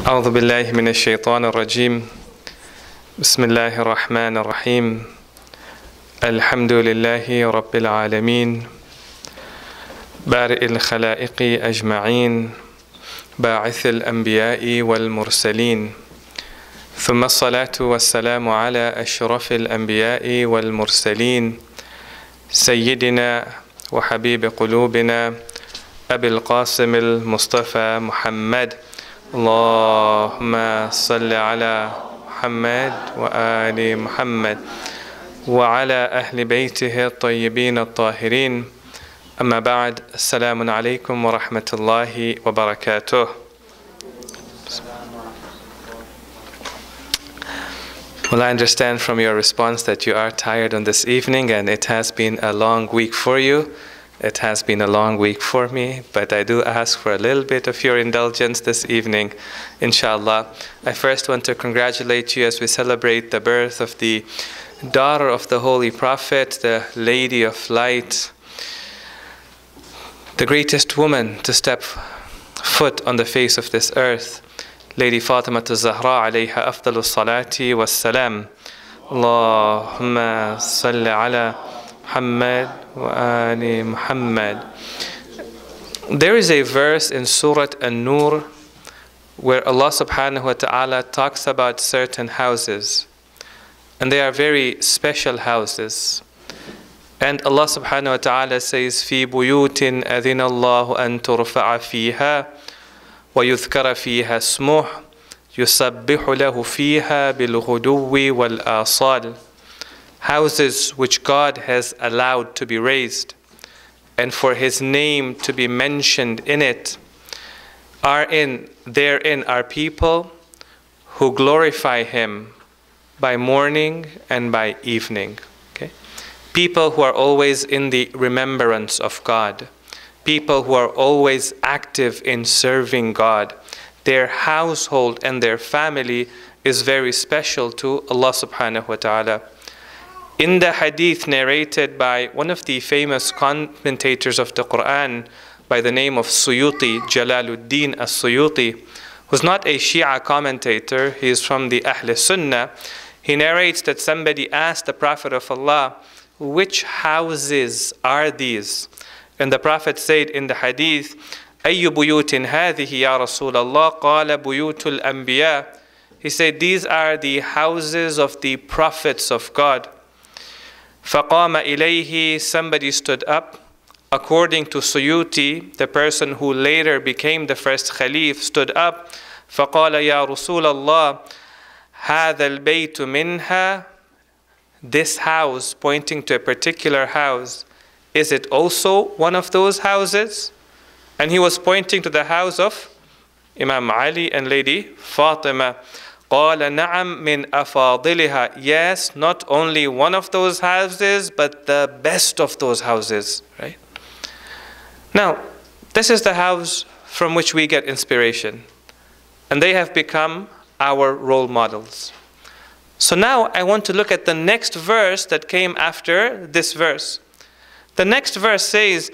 أعوذ بالله من الشيطان الرجيم بسم الله الرحمن الرحيم الحمد لله رب العالمين بارئ الخلائق أجمعين باعث الأنبياء والمرسلين ثم الصلاة والسلام على أشرف الأنبياء والمرسلين سيدنا وحبيب قلوبنا أبي القاسم المصطفى محمد اللهم صل على محمد وآل محمد وعلى أهل بيته الطيبين الطاهرين أما بعد السلام عليكم ورحمة الله وبركاته. Well, I understand from your response that you are tired on this evening and it has been a long week for you. It has been a long week for me, but I do ask for a little bit of your indulgence this evening, inshallah. I first want to congratulate you as we celebrate the birth of the daughter of the Holy Prophet, the Lady of Light, the greatest woman to step foot on the face of this earth, Lady Fatima Al-Zahraa alayha afdalu salati was salam. Allahumma salli ala Muhammad wa Ali Muhammad. There is a verse in Surah An-Nur where Allah subhanahu wa ta'ala talks about certain houses, and they are very special houses. And Allah subhanahu wa ta'ala says, في بيوت أذن الله أن ترفع فيها ويذكر فيها اسمه يسبح له فيها بالغدو والآصال. Houses which God has allowed to be raised and for His name to be mentioned in it, therein are people who glorify Him by morning and by evening. Okay? People who are always in the remembrance of God. People who are always active in serving God. Their household and their family is very special to Allah subhanahu wa ta'ala. In the hadith narrated by one of the famous commentators of the Quran by the name of Suyuti, Jalaluddin as-Suyuti, who's not a Shia commentator, he is from the Ahl Sunnah, he narrates that somebody asked the Prophet of Allah, which houses are these? And the Prophet said in the hadith, أي بيوت هذه يا رسول الله؟ قال بيوت الأنبياء. He said, these are the houses of the prophets of God. فَقَامَ إِلَيْهِ. Somebody stood up. According to Suyuti, the person who later became the first Khalif, stood up. فَقَالَ يَا رسول الله هَذَا الْبَيْتُ مِنْهَا. This house, pointing to a particular house, is it also one of those houses? And he was pointing to the house of Imam Ali and Lady Fatima. قال نعم من أفاضلها. Yes, not only one of those houses, but the best of those houses. Right? Now, this is the house from which we get inspiration. And they have become our role models. So now I want to look at the next verse that came after this verse. The next verse says,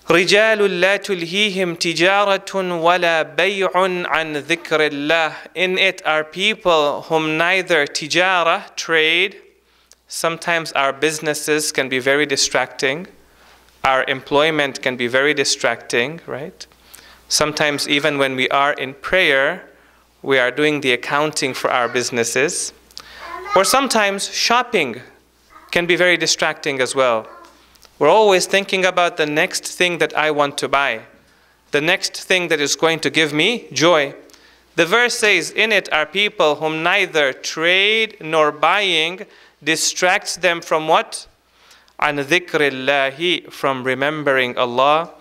رجال لا تلهيهم تجارة ولا بيع عن ذكر الله. In it are people whom neither tijara, trade, sometimes our businesses can be very distracting, our employment can be very distracting, right? Sometimes even when we are in prayer, we are doing the accounting for our businesses. Or sometimes shopping can be very distracting as well. We're always thinking about the next thing that I want to buy, the next thing that is going to give me joy. The verse says, in it are people whom neither trade nor buying distracts them from what? عن ذكر الله, from remembering Allah,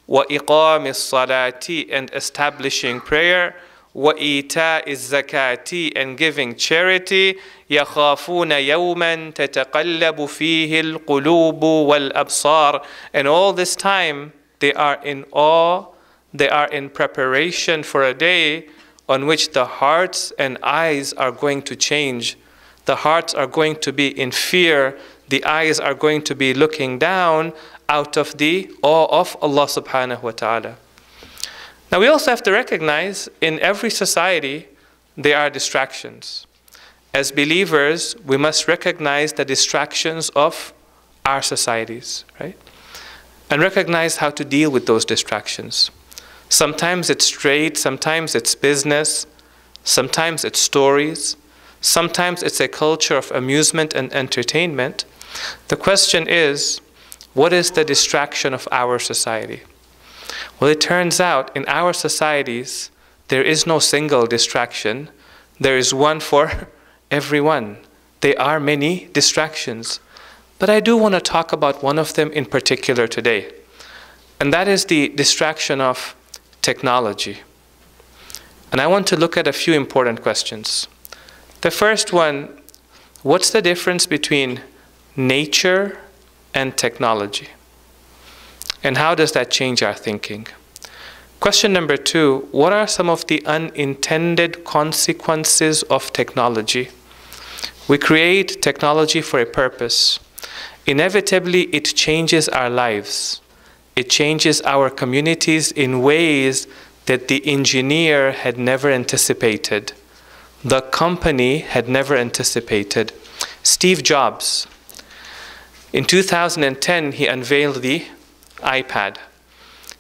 وإقام الصلاة, and establishing prayer, وإيتاء الزكاة, and giving charity, يخافون يوما تتقلب فيه القلوب والأبصار. And all this time they are in awe, they are in preparation for a day on which the hearts and eyes are going to change. The hearts are going to be in fear, the eyes are going to be looking down out of the awe of Allah subhanahu wa ta'ala. Now we also have to recognize in every society there are distractions. As believers, we must recognize the distractions of our societies, right? And recognize how to deal with those distractions. Sometimes it's trade, sometimes it's business, sometimes it's stories, sometimes it's a culture of amusement and entertainment. The question is, what is the distraction of our society? Well, it turns out in our societies, there is no single distraction. There is one for everyone. There are many distractions. But I do want to talk about one of them in particular today. And that is the distraction of technology. And I want to look at a few important questions. The first one, what's the difference between nature and technology? And how does that change our thinking? Question number two, what are some of the unintended consequences of technology? We create technology for a purpose. Inevitably, it changes our lives. It changes our communities in ways that the engineer had never anticipated. The company had never anticipated. Steve Jobs, in 2010, he unveiled the iPad.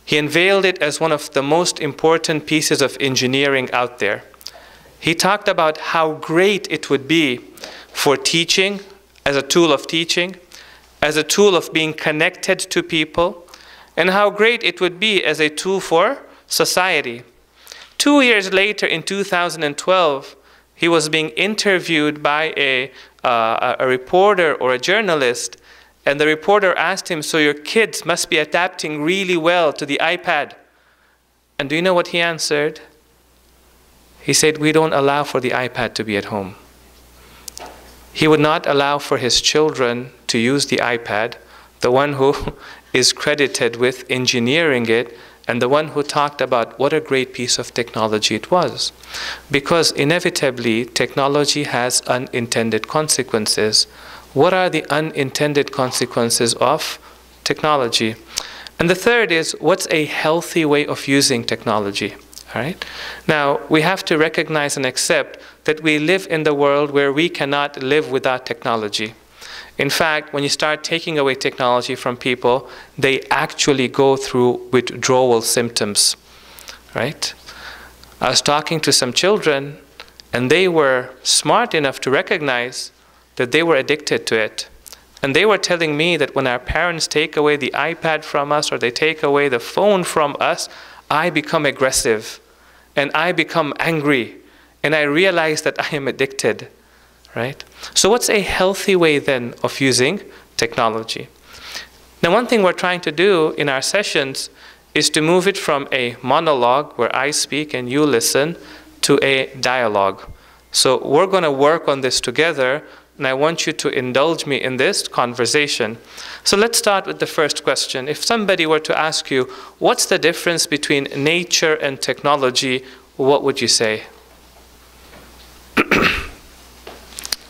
He unveiled it as one of the most important pieces of engineering out there. He talked about how great it would be for teaching, as a tool of teaching, as a tool of being connected to people, and how great it would be as a tool for society. 2 years later, in 2012, he was being interviewed by a reporter or a journalist, and the reporter asked him, so your kids must be adapting really well to the iPad. And do you know what he answered? He said, we don't allow for the iPad to be at home. He would not allow for his children to use the iPad, the one who is credited with engineering it, and the one who talked about what a great piece of technology it was. Because inevitably, technology has unintended consequences. What are the unintended consequences of technology? And the third is, what's a healthy way of using technology? All right? Now, we have to recognize and accept that we live in the world where we cannot live without technology. In fact, when you start taking away technology from people, they actually go through withdrawal symptoms, right? I was talking to some children, and they were smart enough to recognize that they were addicted to it. And they were telling me that when our parents take away the iPad from us or they take away the phone from us, I become aggressive and I become angry and I realize that I am addicted, right? So what's a healthy way then of using technology? Now, one thing we're trying to do in our sessions is to move it from a monologue where I speak and you listen to a dialogue. So we're going to work on this together, and I want you to indulge me in this conversation. So let's start with the first question. If somebody were to ask you, what's the difference between nature and technology, what would you say?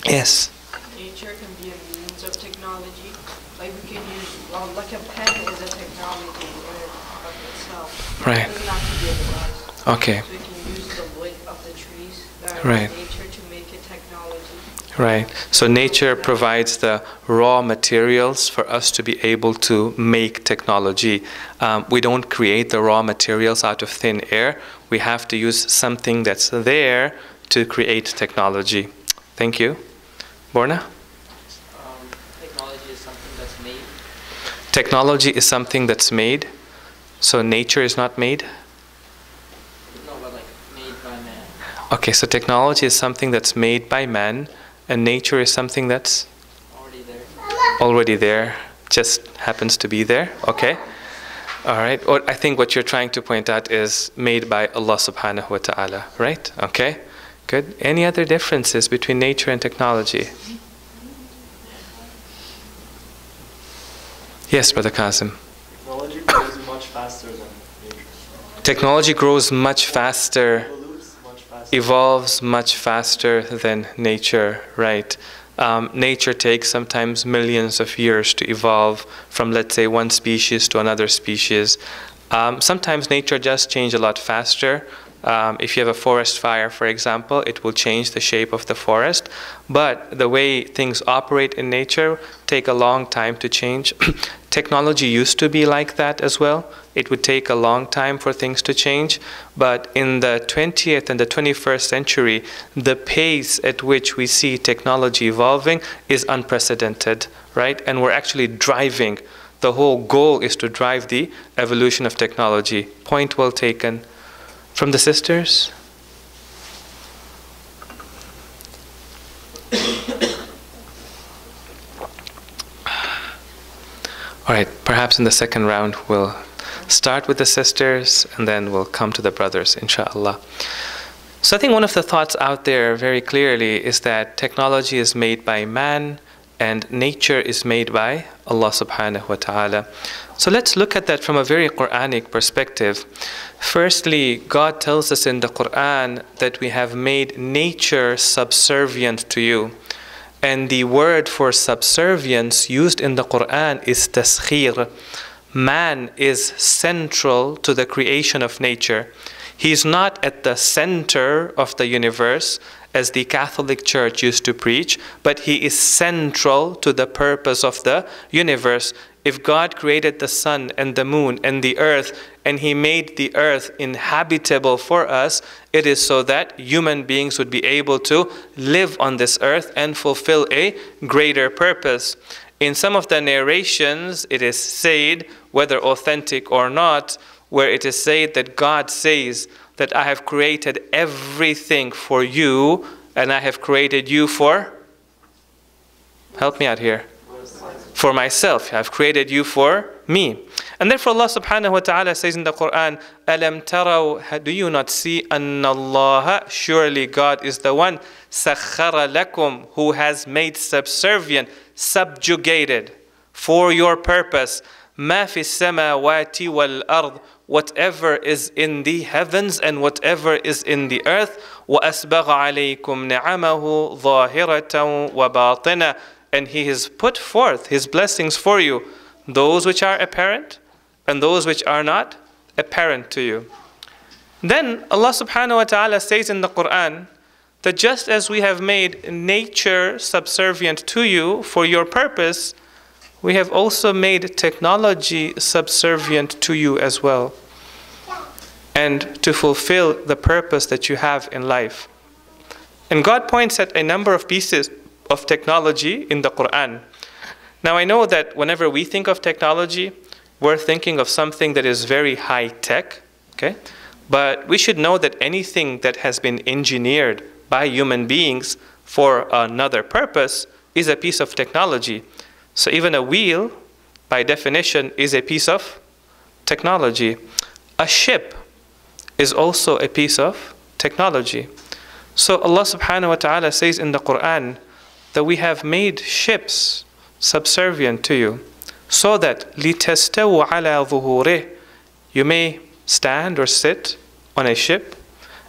Yes. Nature can be a means of technology. Like we can use, like a pen is a technology in and of itself. Right. It doesn't have to be a device. Okay. So we can use the wood of the trees that are Right. in nature to make it technology. Right. So nature provides the raw materials for us to be able to make technology. We don't create the raw materials out of thin air. We have to use something that's there to create technology. Thank you. Borna? Technology is something that's made. Technology is something that's made. So nature is not made? No, but like made by man. Okay, so technology is something that's made by man, and nature is something that's Already there. already there, just happens to be there. Okay. All right. Or I think what you're trying to point out is made by Allah subhanahu wa ta'ala, right? Okay. Good. Any other differences between nature and technology? Yes, Brother Qasim. Technology grows much faster than nature. Technology grows much faster, Evolves much faster. evolves much faster than nature, right? Nature takes sometimes millions of years to evolve from, let's say, one species to another species. Sometimes nature does change a lot faster. If you have a forest fire, for example, it will change the shape of the forest. But the way things operate in nature take a long time to change. Technology used to be like that as well. It would take a long time for things to change. But in the 20th and the 21st century, the pace at which we see technology evolving is unprecedented, right? And we're actually driving. The whole goal is to drive the evolution of technology. Point well taken. From the sisters? All right, perhaps in the second round we'll start with the sisters and then we'll come to the brothers, inshallah. So I think one of the thoughts out there very clearly is that technology is made by man and nature is made by Allah subhanahu wa ta'ala. So let's look at that from a very Quranic perspective. Firstly, God tells us in the Quran that we have made nature subservient to you. And the word for subservience used in the Quran is taskhir. Man is central to the creation of nature. He's not at the center of the universe, as the Catholic Church used to preach, but he is central to the purpose of the universe. If God created the sun and the moon and the earth, and he made the earth inhabitable for us, it is so that human beings would be able to live on this earth and fulfill a greater purpose. In some of the narrations, it is said, whether authentic or not, where it is said that God says that I have created everything for you, and I have created you for, help me out here, for myself. I've created you for me. And therefore Allah subhanahu wa ta'ala says in the Quran, Alam taraw, do you not see, Anna Allah, surely God is the one, sakhara lakum, who has made subservient, subjugated for your purpose, ma fi samawati wal ard, whatever is in the heavens and whatever is in the earth, wa asbagha alaykum ni'amahu zahiratan wa batina, and he has put forth his blessings for you, those which are apparent and those which are not apparent to you. Then Allah subhanahu wa ta'ala says in the Quran that just as we have made nature subservient to you for your purpose, we have also made technology subservient to you as well, and to fulfill the purpose that you have in life. And God points at a number of pieces of technology in the Quran. Now I know that whenever we think of technology, we're thinking of something that is very high tech, okay? But we should know that anything that has been engineered by human beings for another purpose is a piece of technology. So even a wheel, by definition, is a piece of technology. A ship is also a piece of technology. So Allah subhanahu wa ta'ala says in the Quran that we have made ships subservient to you, so that لِتَسْتَوْا عَلَى ظُهُورِهِ, you may stand or sit on a ship.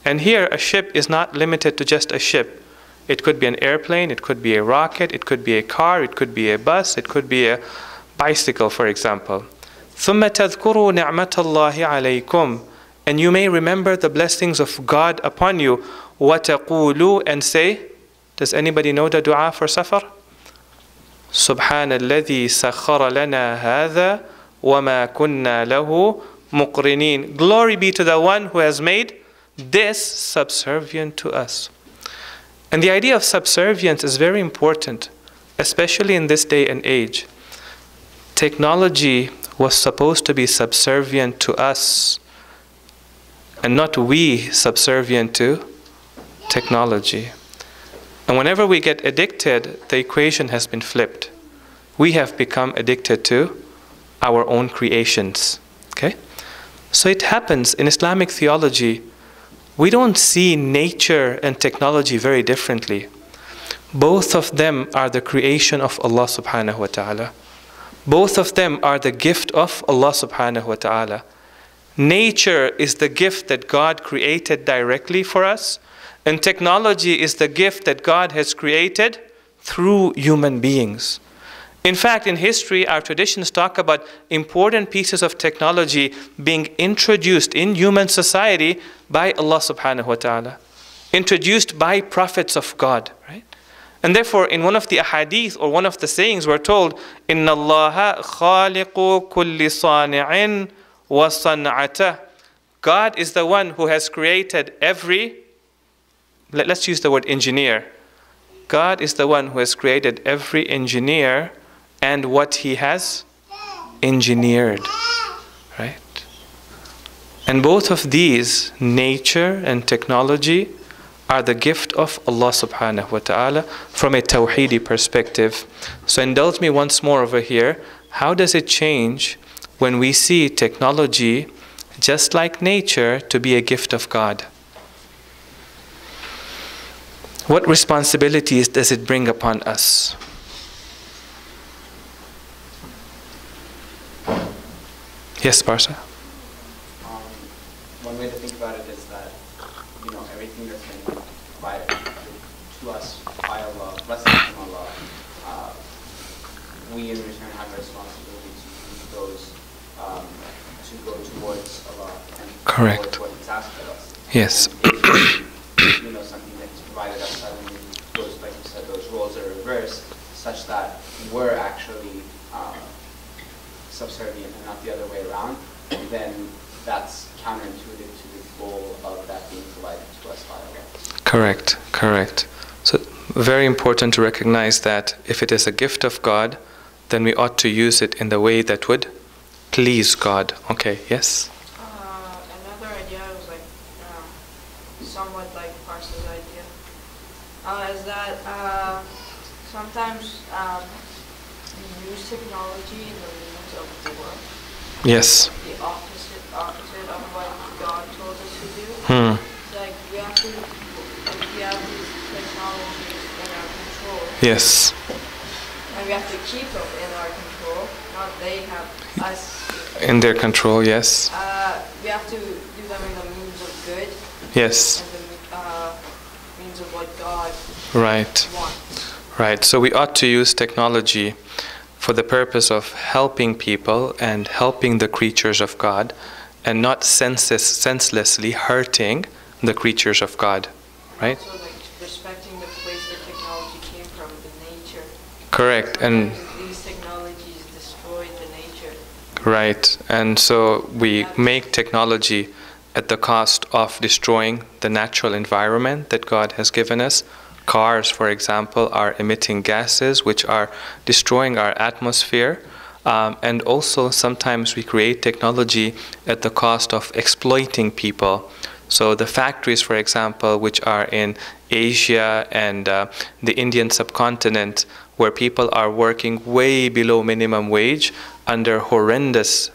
And here a ship is not limited to just a ship. It could be an airplane, it could be a rocket, it could be a car, it could be a bus, it could be a bicycle, for example. ثُمَّ تَذْكُرُوا نِعْمَةَ اللَّهِ عَلَيْكُمْ, and you may remember the blessings of God upon you. وَتَقُولُوا, and say, does anybody know the dua for safar? سُبْحَانَ الَّذِي سَخَّرَ لَنَا هَذَا وَمَا كُنَّا لَهُ مُقْرِنِينَ. Glory be to the one who has made this subservient to us. And the idea of subservience is very important, especially in this day and age. Technology was supposed to be subservient to us, and not we subservient to technology. And whenever we get addicted, the equation has been flipped. We have become addicted to our own creations. Okay? So it happens in Islamic theology. We don't see nature and technology very differently. Both of them are the creation of Allah subhanahu wa ta'ala. Both of them are the gift of Allah subhanahu wa ta'ala. Nature is the gift that God created directly for us, and technology is the gift that God has created through human beings. In fact, in history, our traditions talk about important pieces of technology being introduced in human society by Allah subhanahu wa ta'ala, introduced by prophets of God, right? And therefore, in one of the ahadith or one of the sayings, we're told, إِنَّ اللَّهَ خَالِقُ كُلِّ صَانِعٍ وَصَنْعَتَهُ. God is the one who has created every, let's use the word engineer. God is the one who has created every engineer and what he has engineered, right? And both of these, nature and technology, are the gift of Allah subhanahu wa ta'ala from a tawheedi perspective. So indulge me once more over here. How does it change when we see technology, just like nature, to be a gift of God? What responsibilities does it bring upon us? Yes, Parsa? One way to think about it is that, everything that's been provided to us by Allah, blessings from Allah, we in return have a responsibility to use those to go towards Allah and correct. towards what He's asked of us. Yes. And, something that He's provided us, suddenly those, like you said, those roles are reversed, such that we're actually subservient and not the other way around, then that's counterintuitive to the goal of that being provided to us by Allah. Correct, correct. So very important to recognize that if it is a gift of God, then we ought to use it in the way that would please God. Okay, yes? Another idea was like somewhat like Parsa's idea, is that sometimes we use technology in the means of war. Yes. The opposite of what God told us to do. Like we have these technologies in our control. Yes. And we have to keep them in our control, not they have us. In their control, yes. We have to do them in the means of good. Yes. And the means of what God right. wants. Right. So we ought to use technology for the purpose of helping people and helping the creatures of God, and not senselessly hurting the creatures of God. Right? Also, like respecting the place that technology came from, the nature. Correct. And these technologies destroy the nature. right. And so we make technology at the cost of destroying the natural environment that God has given us. Cars, for example, are emitting gases which are destroying our atmosphere. And also sometimes we create technology at the cost of exploiting people. So the factories, for example, which are in Asia and the Indian subcontinent, where people are working way below minimum wage under horrendous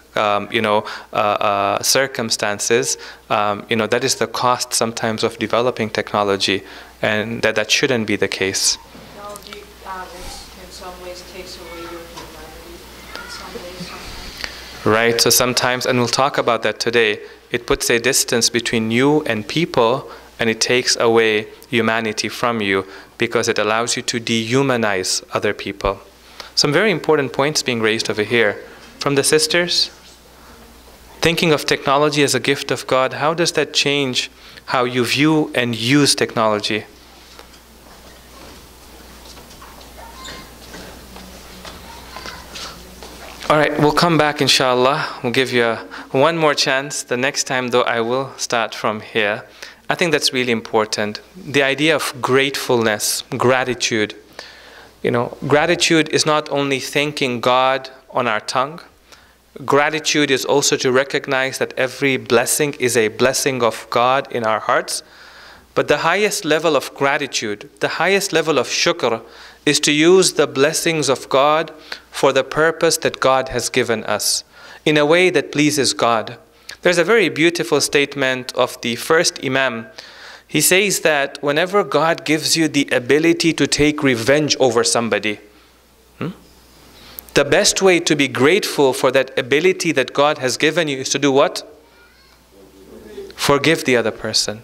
circumstances, that is the cost sometimes of developing technology, and that shouldn't be the case. Technology in some ways takes away your humanity, in some ways sometimes. Right, so sometimes, and we'll talk about that today, it puts a distance between you and people, and it takes away humanity from you because it allows you to dehumanize other people. Some very important points being raised over here. From the sisters, thinking of technology as a gift of God, how does that change how you view and use technology? All right, we'll come back inshallah. We'll give you one more chance. The next time though, I will start from here. I think that's really important. The idea of gratefulness, gratitude. Gratitude is not only thanking God on our tongue. Gratitude is also to recognize that every blessing is a blessing of God in our hearts. But the highest level of gratitude, the highest level of shukr, is to use the blessings of God for the purpose that God has given us, in a way that pleases God. There's a very beautiful statement of the first Imam. He says that whenever God gives you the ability to take revenge over somebody, the best way to be grateful for that ability that God has given you is to do what? Forgive the other person.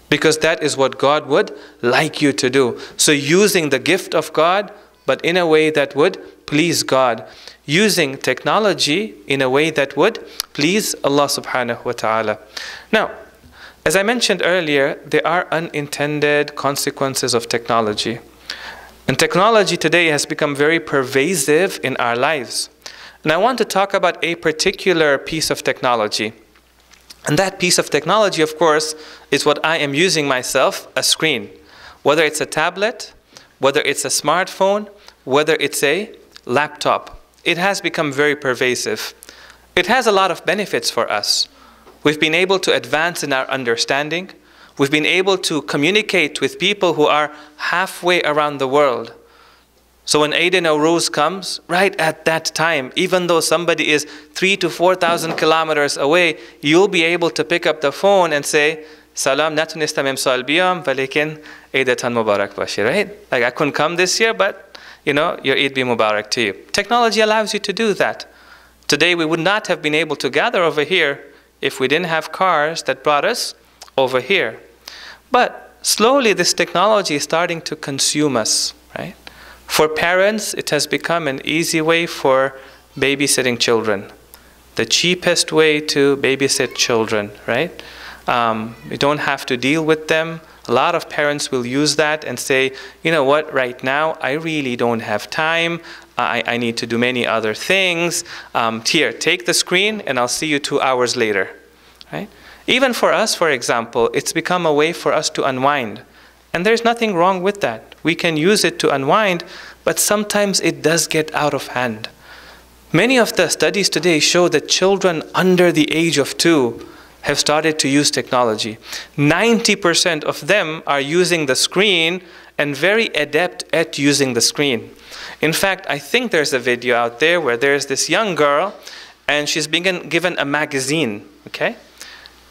Because that is what God would like you to do. So using the gift of God, but in a way that would please God, using technology in a way that would please Allah subhanahu wa ta'ala. Now, as I mentioned earlier, there are unintended consequences of technology. And technology today has become very pervasive in our lives. And I want to talk about a particular piece of technology. And that piece of technology, of course, is what I am using myself, a screen. Whether it's a tablet, whether it's a smartphone, whether it's a laptop. It has become very pervasive. It has a lot of benefits for us. We've been able to advance in our understanding. We've been able to communicate with people who are halfway around the world. So when Eid al-Nowruz comes, right at that time, even though somebody is 3,000 to 4,000 kilometers away, you'll be able to pick up the phone and say, Salam, نتونستم امسال بیام ولیکن عیدتان مبارک باشی, right? Like, I couldn't come this year, but you know, your Eid be Mubarak to you. Technology allows you to do that. Today we would not have been able to gather over here if we didn't have cars that brought us over here. But slowly this technology is starting to consume us, right? For parents, it has become an easy way for babysitting children. The cheapest way to babysit children, right? You don't have to deal with them. A lot of parents will use that and say, you know what, right now I really don't have time. I need to do many other things. Here, take the screen and I'll see you 2 hours later, right? Even for us, for example, it's become a way for us to unwind. And there's nothing wrong with that. We can use it to unwind, but sometimes it does get out of hand. Many of the studies today show that children under the age of 2 have started to use technology. 90% of them are using the screen and very adept at using the screen. In fact, I think there's a video out there where there's this young girl and she's being given a magazine, okay?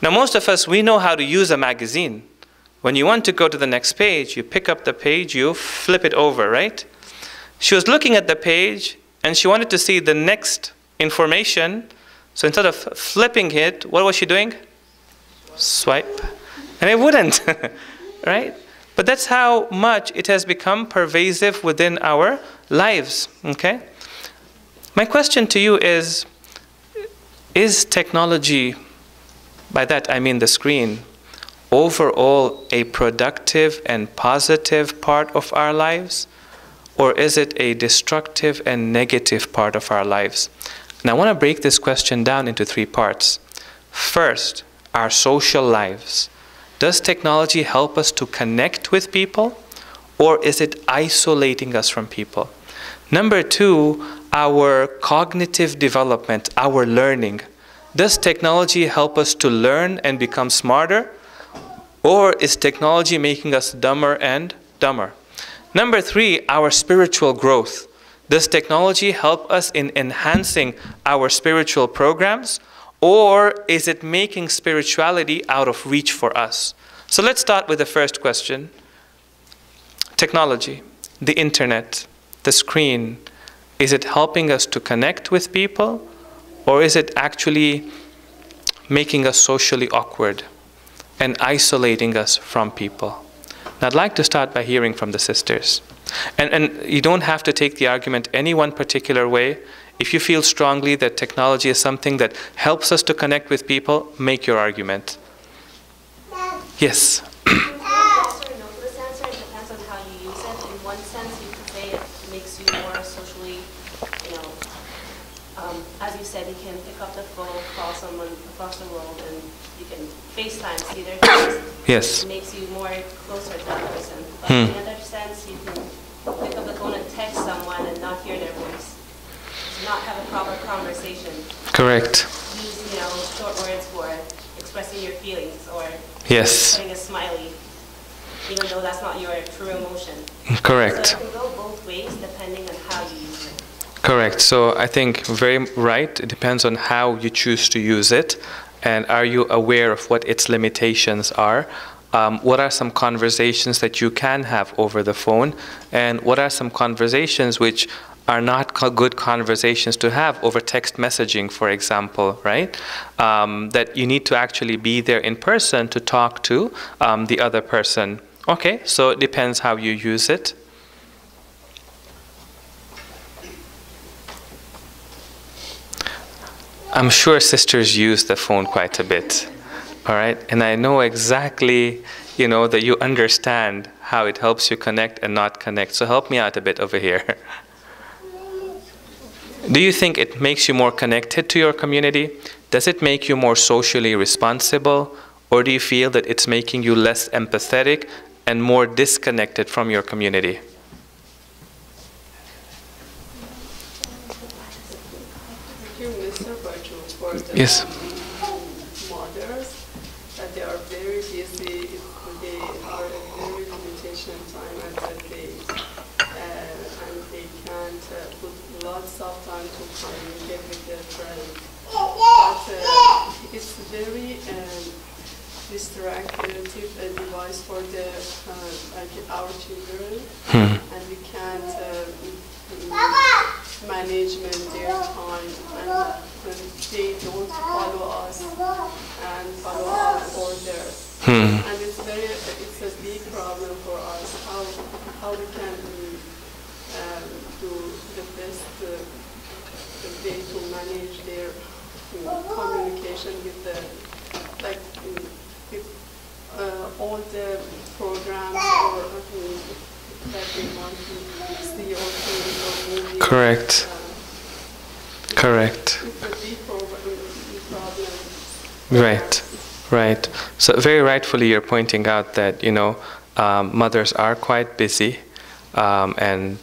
Now most of us, we know how to use a magazine. When you want to go to the next page, you pick up the page, you flip it over, right? She was looking at the page and she wanted to see the next information. So instead of flipping it, what was she doing? Swipe. And it wouldn't, right? But that's how much it has become pervasive within our lives, okay? My question to you is technology, by that I mean the screen, overall a productive and positive part of our lives? Or is it a destructive and negative part of our lives? And I want to break this question down into 3 parts. First, our social lives. Does technology help us to connect with people, or is it isolating us from people? Number 2, our cognitive development, our learning. Does technology help us to learn and become smarter, or is technology making us dumber and dumber? Number 3, our spiritual growth. Does technology help us in enhancing our spiritual programs, or is it making spirituality out of reach for us? So let's start with the first question. Technology, the internet, the screen, is it helping us to connect with people, or is it actually making us socially awkward and isolating us from people? Now, I'd like to start by hearing from the sisters. And you don't have to take the argument any one particular way. If you feel strongly that technology is something that helps us to connect with people, make your argument. Yes? Yes or no to this answer. It depends on how you use it. In one sense, you could say it makes you more socially, as you said, you can pick up the phone, call someone across the world, and you can FaceTime, see their face. Yes. It makes you more closer to that person. But in the other sense, you can pick up the phone and text someone and not hear their voice. Not have a proper conversation. Correct. Use, short words for expressing your feelings, or yes, putting a smiley, even though that's not your true emotion. Correct. So it can go both ways depending on how you use it. Correct. So I think very right. It depends on how you choose to use it, and are you aware of what its limitations are? What are some conversations that you can have over the phone, and what are some conversations which are not good conversations to have over text messaging, for example, right? That you need to actually be there in person to talk to the other person. Okay, so it depends how you use it. I'm sure sisters use the phone quite a bit, all right? And I know exactly, you know, that you understand how it helps you connect and not connect. So help me out a bit over here. Do you think it makes you more connected to your community? Does it make you more socially responsible? Or do you feel that it's making you less empathetic and more disconnected from your community? Mr. Bachoo, for the Yes. mothers, that they are very busy, they are a very limitation time at the day, and they can't put lots of time to communicate with their friends. But it's very distractive device for the like our children, and we can't management their time, and they don't follow us and follow our orders. And it's a big problem for us how we can do the best way to manage their communication with the with all the programs or that they want to see or films or movies. Correct. Correct. It's a big problem. Right. Right. So very rightfully you're pointing out that, you know, mothers are quite busy, and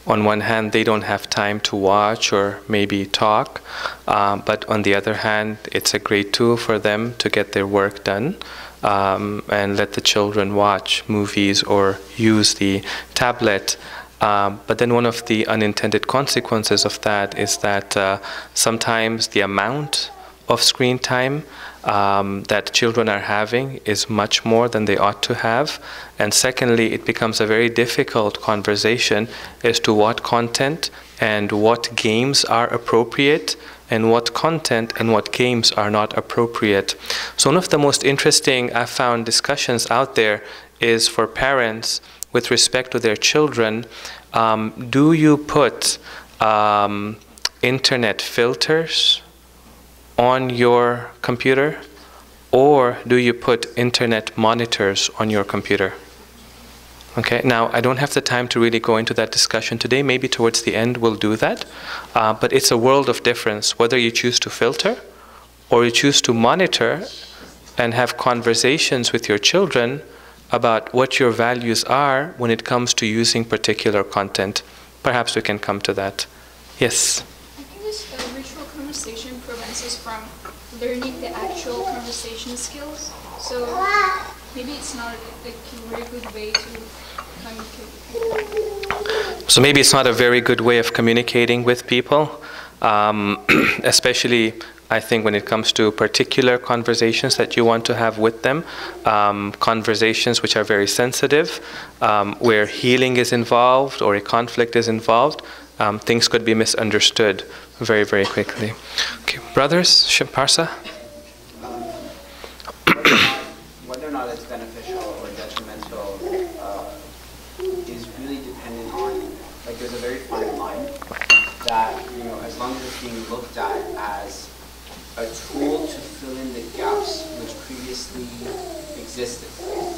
on one hand they don't have time to watch or maybe talk, but on the other hand it's a great tool for them to get their work done, and let the children watch movies or use the tablet. But then one of the unintended consequences of that is that sometimes the amount of screen time that children are having is much more than they ought to have. And secondly, it becomes a very difficult conversation as to what content and what games are appropriate and what content and what games are not appropriate. So one of the most interesting I found discussions out there is for parents with respect to their children. Do you put internet filters on your computer, or do you put internet monitors on your computer? Okay, now I don't have the time to really go into that discussion today. Maybe towards the end we'll do that. But it's a world of difference whether you choose to filter or you choose to monitor and have conversations with your children about what your values are when it comes to using particular content. Perhaps we can come to that. Yes? I think this virtual conversation prevents us from learning the actual conversation skills. So maybe it's not a very good way to communicate. So maybe it's not a very good way of communicating with people, especially I think when it comes to particular conversations that you want to have with them, conversations which are very sensitive, where healing is involved or a conflict is involved, things could be misunderstood very, very quickly. Okay, brothers, Parsa? Whether or not it's beneficial or detrimental is really dependent on, like, there's a very fine line that, you know, as long as it's being looked at as a tool to fill in the gaps which previously existed.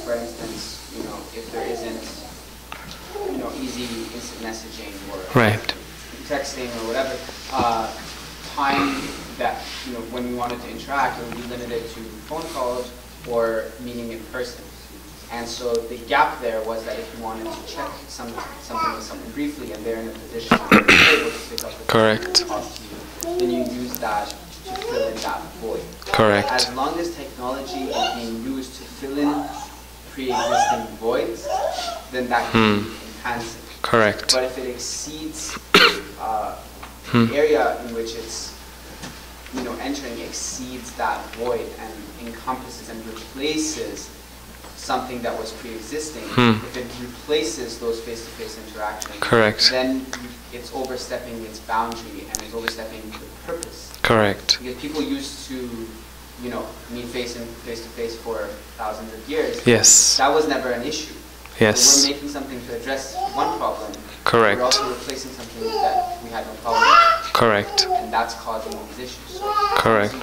For instance, you know, if there isn't, you know, easy instant messaging or texting or whatever, time that, you know, when we wanted to interact, it would be limited to phone calls or meeting in person. And so the gap there was that if you wanted to check something with someone briefly and they're in a position where they're able to pick up the phone and talk to you, then you use that to fill in that void. Correct. As long as technology is being used to fill in pre-existing voids, then that can be enhancing. Correct. But if it exceeds the area in which it's, you know, entering exceeds that void and encompasses and replaces something that was pre-existing, if it replaces those face-to-face interactions, correct, then it's overstepping its boundary and it's overstepping the purpose. Correct. Because people used to, you know, meet face-to-face for thousands of years. Yes. That was never an issue. Yes. So we're making something to address one problem. Correct. We're also replacing something that we had no problem with. Correct. And that's causing these issues. So Correct.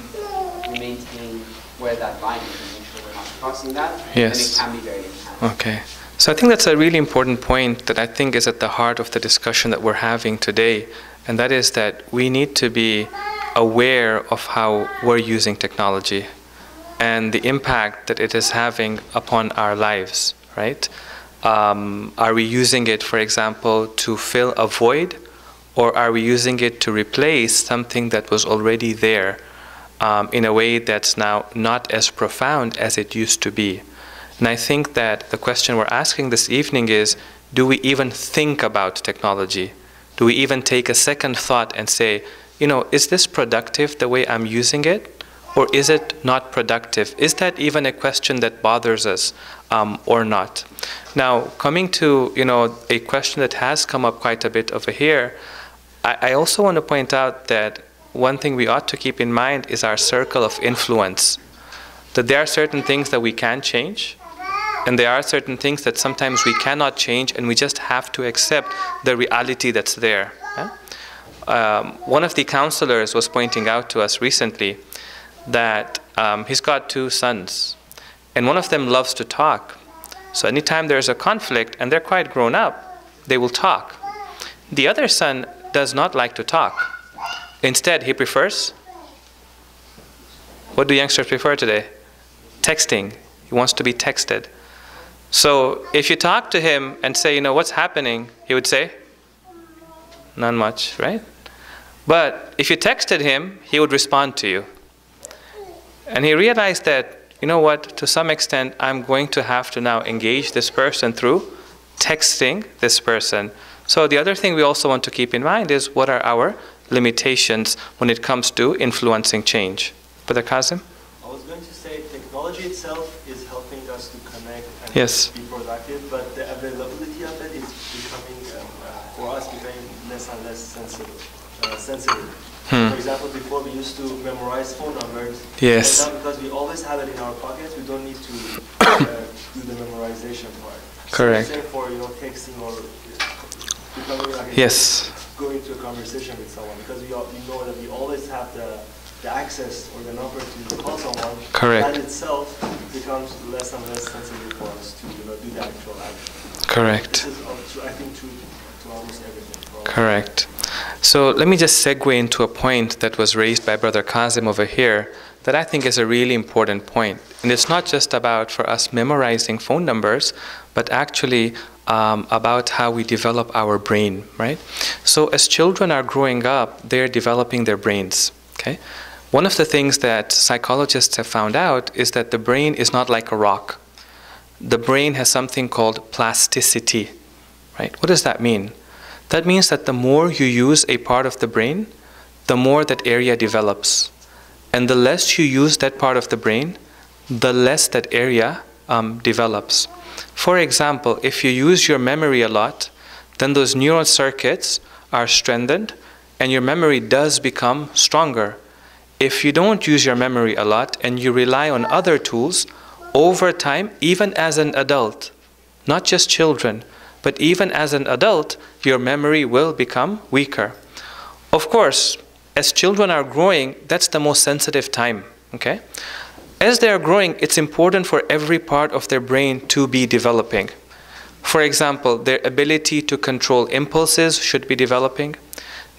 we maintain where that line is and make sure we're not crossing that, Yes. then it can be very intense. Okay. So I think that's a really important point that I think is at the heart of the discussion that we're having today, and that is that we need to be aware of how we're using technology and the impact that it is having upon our lives, right? Are we using it, for example, to fill a void, or are we using it to replace something that was already there in a way that's now not as profound as it used to be? And I think that the question we're asking this evening is, do we even think about technology? Do we even take a second thought and say, you know, is this productive the way I'm using it? Or is it not productive? Is that even a question that bothers us or not? Now, coming to, you know, a question that has come up quite a bit over here, I also want to point out that one thing we ought to keep in mind is our circle of influence. That there are certain things that we can change, and there are certain things that sometimes we cannot change, and we just have to accept the reality that's there. One of the counselors was pointing out to us recently that he's got 2 sons, and one of them loves to talk. So anytime there's a conflict, and they're quite grown up, they will talk. The other son does not like to talk. Instead, he prefers, what do youngsters prefer today? Texting. He wants to be texted. So if you talk to him and say, you know, what's happening? He would say, not much, right? But if you texted him, he would respond to you. And he realized that, you know what, to some extent, I'm going to have to now engage this person through texting this person. So the other thing we also want to keep in mind is, what are our limitations when it comes to influencing change? Brother Kazim? I was going to say technology itself is helping us to connect and Yes. be productive, but the availability of it is becoming, for us, becoming less and less sensitive. For example, before we used to memorize phone numbers. Yes. And now because we always have it in our pockets, we don't need to do the memorization part. Correct. So same for, you know, texting or becoming like Yes. going to a conversation with someone, because we know that we always have the access or the number to call someone. Correct. That itself becomes less and less sensitive for us to, you know, do the actual action. Correct. This is, I think, true to almost everything. Correct. So let me just segue into a point that was raised by Brother Kazim over here that I think is a really important point. And it's not just about for us memorizing phone numbers, but actually about how we develop our brain, right? So as children are growing up, they're developing their brains, okay? One of the things that psychologists have found out is that the brain is not like a rock. The brain has something called plasticity, right? What does that mean? That means that the more you use a part of the brain, the more that area develops. And the less you use that part of the brain, the less that area develops. For example, if you use your memory a lot, then those neural circuits are strengthened and your memory does become stronger. If you don't use your memory a lot and you rely on other tools, over time, even as an adult, not just children, but even as an adult, your memory will become weaker. Of course, as children are growing, that's the most sensitive time, okay? As they are growing, it's important for every part of their brain to be developing. For example, their ability to control impulses should be developing.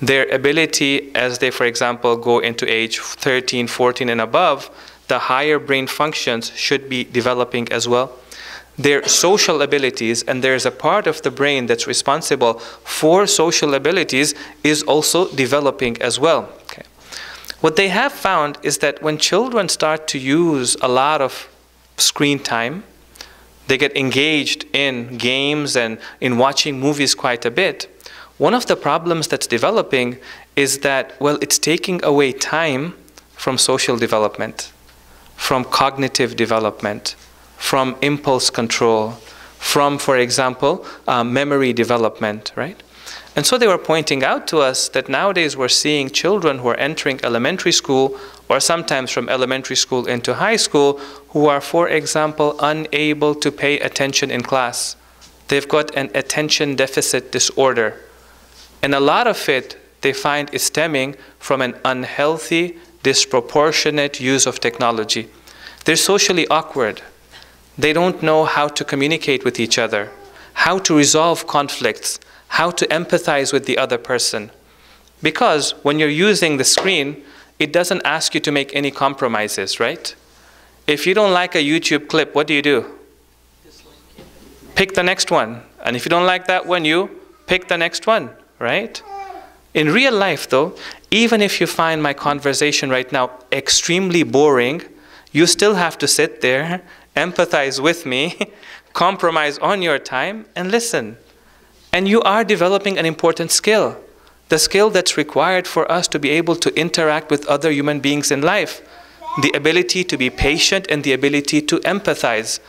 Their ability, as they, for example, go into age 13, 14 and above, the higher brain functions should be developing as well. Their social abilities, and there's a part of the brain that's responsible for social abilities, is also developing as well. Okay. What they have found is that when children start to use a lot of screen time, they get engaged in games and in watching movies quite a bit. One of the problems that's developing is that, well, it's taking away time from social development, from cognitive development, from impulse control, from, for example, memory development, right? And so they were pointing out to us that nowadays we're seeing children who are entering elementary school, or sometimes from elementary school into high school, who are, for example, unable to pay attention in class. They've got an attention deficit disorder. And a lot of it they find is stemming from an unhealthy, disproportionate use of technology. They're socially awkward. They don't know how to communicate with each other, how to resolve conflicts, how to empathize with the other person. Because when you're using the screen, it doesn't ask you to make any compromises, right? If you don't like a YouTube clip, what do? Pick the next one. And if you don't like that one, you pick the next one, right? In real life, though, even if you find my conversation right now extremely boring, you still have to sit there, empathize with me, compromise on your time, and listen. And you are developing an important skill, the skill that's required for us to be able to interact with other human beings in life, the ability to be patient and the ability to empathize.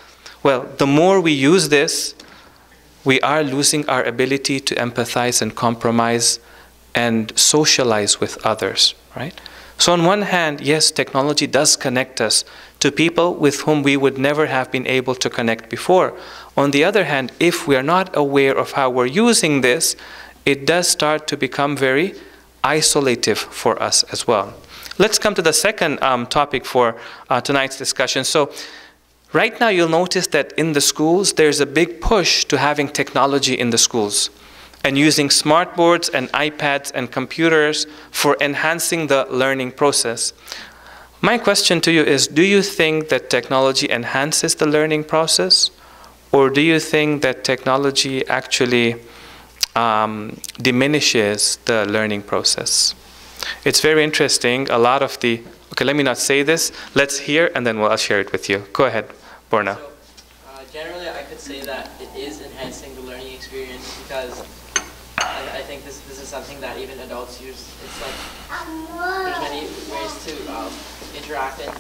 Well, the more we use this, we are losing our ability to empathize and compromise and socialize with others, right? So on one hand, yes, technology does connect us to people with whom we would never have been able to connect before. On the other hand, if we are not aware of how we're using this, it does start to become very isolative for us as well. Let's come to the second topic for tonight's discussion. So right now you'll notice that in the schools, there's a big push to having technology in the schools and using smart boards and iPads and computers for enhancing the learning process. My question to you is, do you think that technology enhances the learning process? Or do you think that technology actually diminishes the learning process? It's very interesting. A lot of the, okay, let me not say this. Let's hear and then I'll share it with you. Go ahead, Borna. So, generally I could say that it is enhancing the learning experience because I think this is something that even adults use. It's like there's many ways to interact and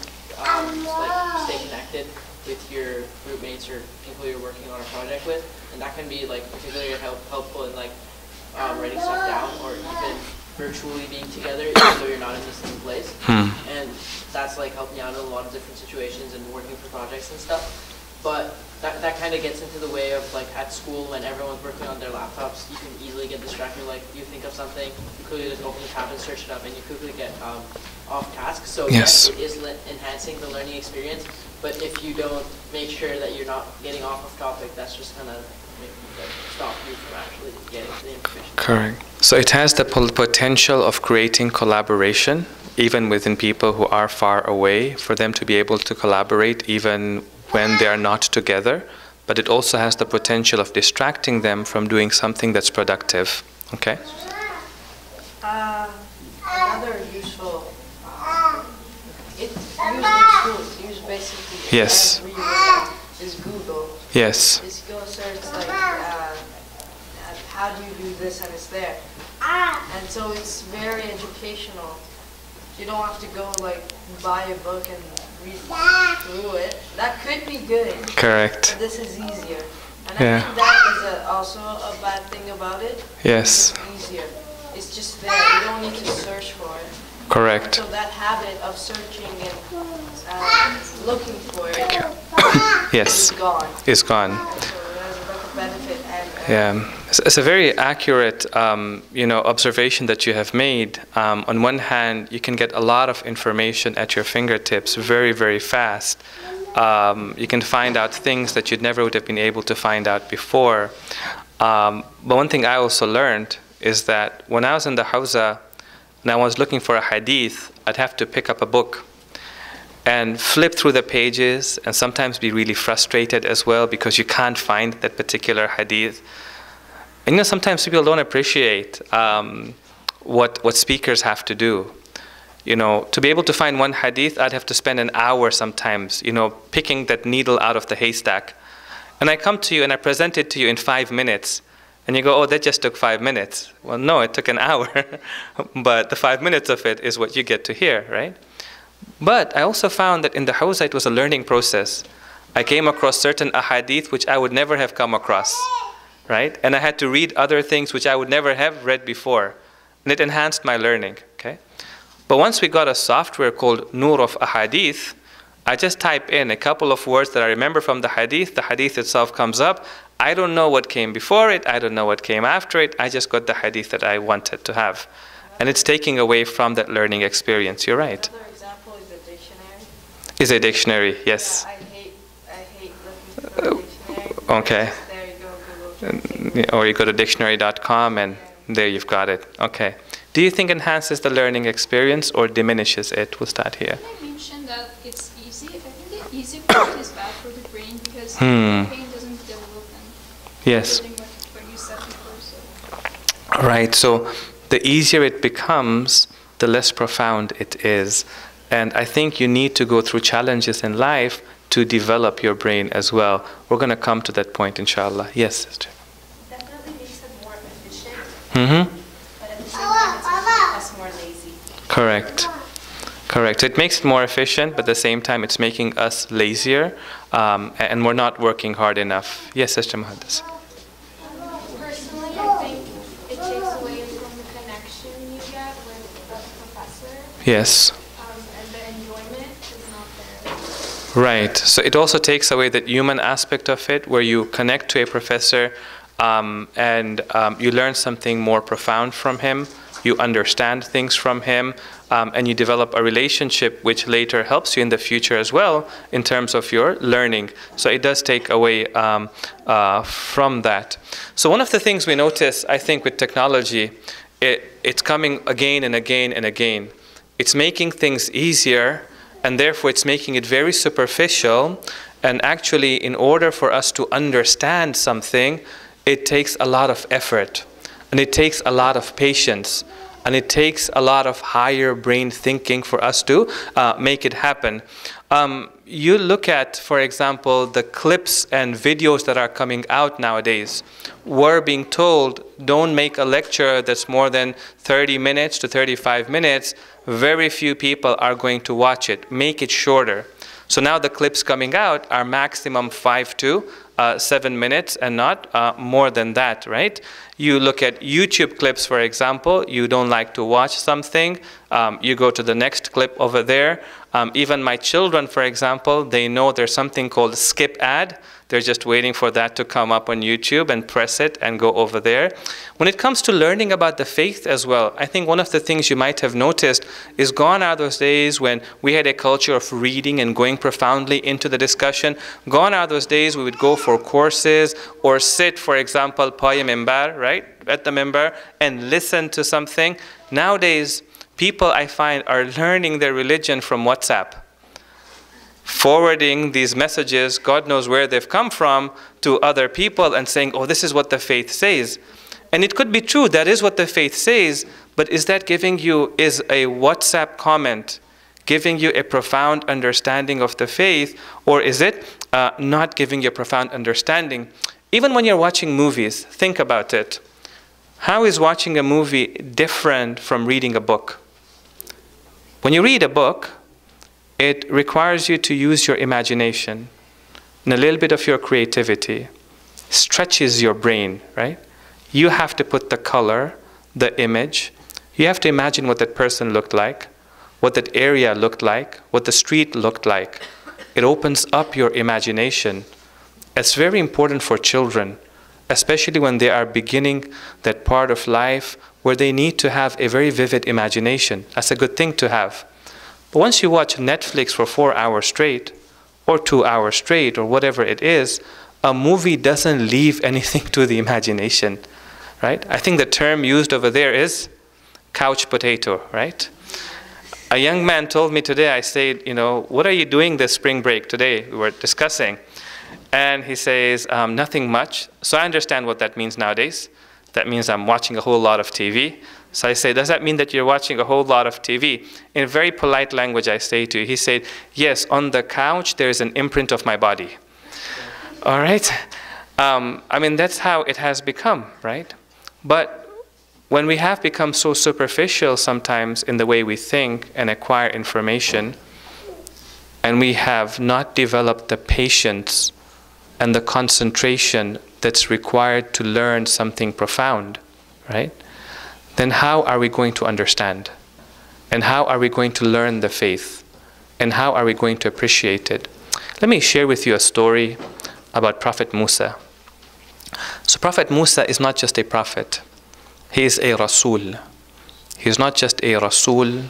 like stay connected with your group mates or people you're working on a project with, and that can be like particularly helpful in like writing stuff down or even virtually being together even though you're not in the same place. And that's like helping out in a lot of different situations and working for projects and stuff. But that kind of gets into the way of like at school when everyone's working on their laptops, you can easily get distracted. Like you think of something, you quickly just open the tab and search it up, and you quickly get off task. So yes, it is enhancing the learning experience. But if you don't make sure that you're not getting off of topic, that's just gonna stop you from actually getting to the information. Correct. So it has the potential of creating collaboration, even within people who are far away, for them to be able to collaborate even when they are not together, but it also has the potential of distracting them from doing something that's productive. Okay? Another useful, it's used in schools, used basically yes. everywhere, is Google. Yes. Just go search like, how do you do this, and it's there. And so it's very educational. You don't have to go like buy a book and read through it. That could be good. Correct. But this is easier. And I think that is also a bad thing about it. Yes. It's easier. It's just there. You don't need to search for it. Correct. So that habit of searching and looking for it yes. is gone. Is gone. And so there's like a benefit. Yeah, it's a very accurate, observation that you have made. On one hand, you can get a lot of information at your fingertips very, very fast. You can find out things that you never would have been able to find out before. But one thing I also learned is that when I was in the Hawza and I was looking for a hadith, I'd have to pick up a book and flip through the pages and sometimes be really frustrated as well because you can't find that particular hadith. And sometimes people don't appreciate what speakers have to do. To be able to find one hadith, I'd have to spend an hour sometimes, picking that needle out of the haystack. And I come to you and I present it to you in 5 minutes. And you go, oh, that just took 5 minutes. Well, no, it took an hour. But the 5 minutes of it is what you get to hear, right? But I also found that in the Hawza it was a learning process. I came across certain ahadith which I would never have come across, right? And I had to read other things which I would never have read before. And it enhanced my learning, okay? But once we got a software called Nur of Ahadith, I just type in a couple of words that I remember from the hadith itself comes up. I don't know what came before it, I don't know what came after it, I just got the hadith that I wanted to have. And it's taking away from that learning experience. You're right. Another example is a dictionary. Is a dictionary, yes. Yeah, I hate looking for a dictionary. Okay. There you go, Google Translate. Or you go to dictionary.com and there you've got it. Okay. Do you think enhances the learning experience or diminishes it? We'll start here. I mentioned that it's easy. I think the easy part is bad for the brain because the brain doesn't develop and Yes. building what you said before. So. Right. So the easier it becomes, the less profound it is. And I think you need to go through challenges in life to develop your brain as well. We're going to come to that point, inshallah. Yes, sister. Definitely makes it more efficient, Mm-hmm. but at the same time, it's making us more lazy. Correct. Correct. It makes it more efficient, but at the same time, it's making us lazier, and we're not working hard enough. Yes, Sister Muhaddis. Personally, I think it takes away from the connection you get with the professor, Yes. and the enjoyment is not there. Right. So it also takes away that human aspect of it, where you connect to a professor, and you learn something more profound from him. You understand things from him, and you develop a relationship which later helps you in the future as well in terms of your learning. So it does take away from that. So one of the things we notice, I think, with technology, it's coming again and again and again. It's making things easier, and therefore it's making it very superficial. And actually, in order for us to understand something, it takes a lot of effort. And it takes a lot of patience, and it takes a lot of higher brain thinking for us to make it happen. You look at, for example, the clips and videos that are coming out nowadays. We're being told, don't make a lecture that's more than 30 minutes to 35 minutes. Very few people are going to watch it. Make it shorter. So now the clips coming out are maximum 5 to 7 minutes and not more than that, right? You look at YouTube clips, for example. You don't like to watch something, you go to the next clip over there. Even my children, for example, they know there's something called skip ad. They're just waiting for that to come up on YouTube and press it and go over there. When it comes to learning about the faith as well, I think one of the things you might have noticed is gone are those days when we had a culture of reading and going profoundly into the discussion. Gone are those days we would go for courses or sit, for example, paya mimbar, right, at the mimbar and listen to something. Nowadays, people, I find, are learning their religion from WhatsApp, forwarding these messages, God knows where they've come from, to other people and saying, oh, this is what the faith says. And it could be true, that is what the faith says, but is that giving you, is a WhatsApp comment giving you a profound understanding of the faith, or is it not giving you a profound understanding? Even when you're watching movies, think about it. How is watching a movie different from reading a book? When you read a book, it requires you to use your imagination and a little bit of your creativity. Stretches your brain, right? You have to put the color, the image. You have to imagine what that person looked like, what that area looked like, what the street looked like. It opens up your imagination. It's very important for children, especially when they are beginning that part of life where they need to have a very vivid imagination. That's a good thing to have. But once you watch Netflix for 4 hours straight, or 2 hours straight, or whatever it is, a movie doesn't leave anything to the imagination, right? I think the term used over there is couch potato, right? A young man told me today, I said, you know, what are you doing this spring break today? We were discussing. And he says, nothing much. So I understand what that means nowadays. That means I'm watching a whole lot of TV. So I say, does that mean that you're watching a whole lot of TV? In very polite language, I say to you, he said, yes, on the couch, there is an imprint of my body. All right? I mean, that's how it has become, right? But when we have become so superficial sometimes in the way we think and acquire information, and we have not developed the patience and the concentration that's required to learn something profound, right? Then how are we going to understand? And how are we going to learn the faith? And how are we going to appreciate it? Let me share with you a story about Prophet Musa. So Prophet Musa is not just a prophet. He is a Rasul. He is not just a Rasul,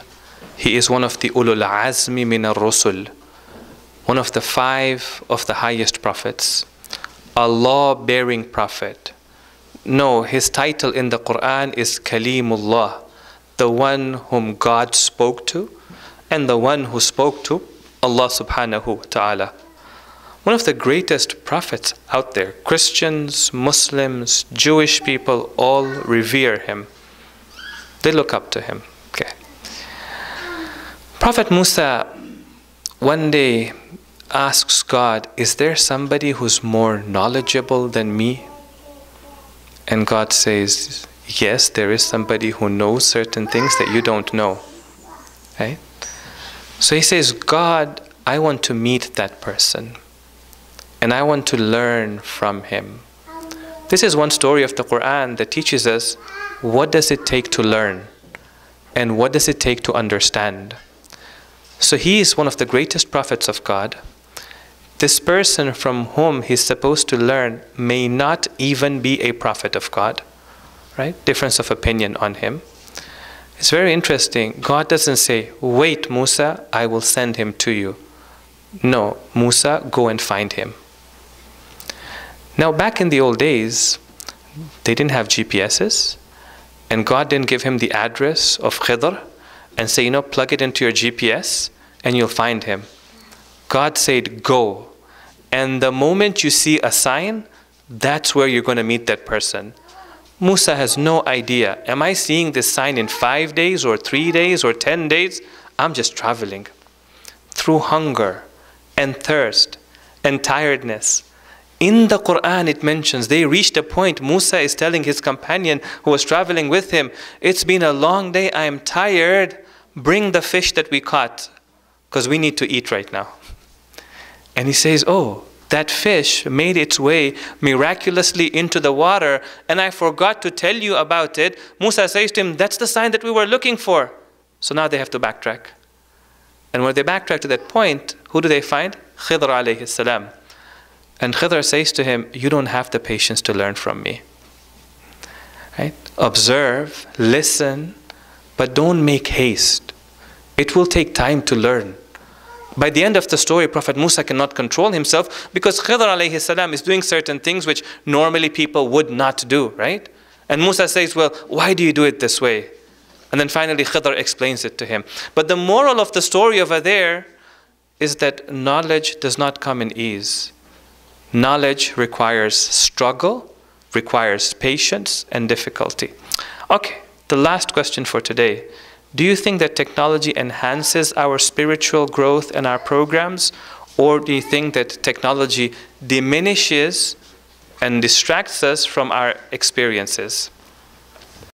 he is one of the Ulul Azmi min al-Rusul, one of the 5 of the highest prophets, a law-bearing prophet. No, his title in the Quran is Kalimullah, the one whom God spoke to, and the one who spoke to Allah subhanahu wa ta'ala. One of the greatest prophets out there. Christians, Muslims, Jewish people all revere him. They look up to him. Okay. Prophet Musa one day asks God, is there somebody who's more knowledgeable than me? And God says, yes, there is somebody who knows certain things that you don't know. Right? So he says, God, I want to meet that person. And I want to learn from him. This is one story of the Quran that teaches us what does it take to learn and what does it take to understand. So he is one of the greatest prophets of God. This person from whom he's supposed to learn may not even be a prophet of God. Right? Difference of opinion on him. It's very interesting. God doesn't say, wait, Musa, I will send him to you. No, Musa, go and find him. Now, back in the old days, they didn't have GPSs, and God didn't give him the address of Khidr and say, plug it into your GPS and you'll find him. God said, go. And the moment you see a sign, that's where you're going to meet that person. Musa has no idea. Am I seeing this sign in 5 days or 3 days or 10 days? I'm just traveling. Through hunger and thirst and tiredness. In the Quran it mentions they reached a point, Musa is telling his companion who was traveling with him, it's been a long day, I am tired, bring the fish that we caught because we need to eat right now. And he says, oh, that fish made its way miraculously into the water and I forgot to tell you about it. Musa says to him, that's the sign that we were looking for. So now they have to backtrack. And when they backtrack to that point, who do they find? Khidr alayhi salam. And Khidr says to him, you don't have the patience to learn from me. Right? Observe, listen, but don't make haste. It will take time to learn. By the end of the story, Prophet Musa cannot control himself because Khidr alayhi salam is doing certain things which normally people would not do, right? And Musa says, well, why do you do it this way? And then finally Khidr explains it to him. But the moral of the story over there is that knowledge does not come in ease. Knowledge requires struggle, requires patience and difficulty. Okay, the last question for today. Do you think that technology enhances our spiritual growth and our programs? Or do you think that technology diminishes and distracts us from our experiences?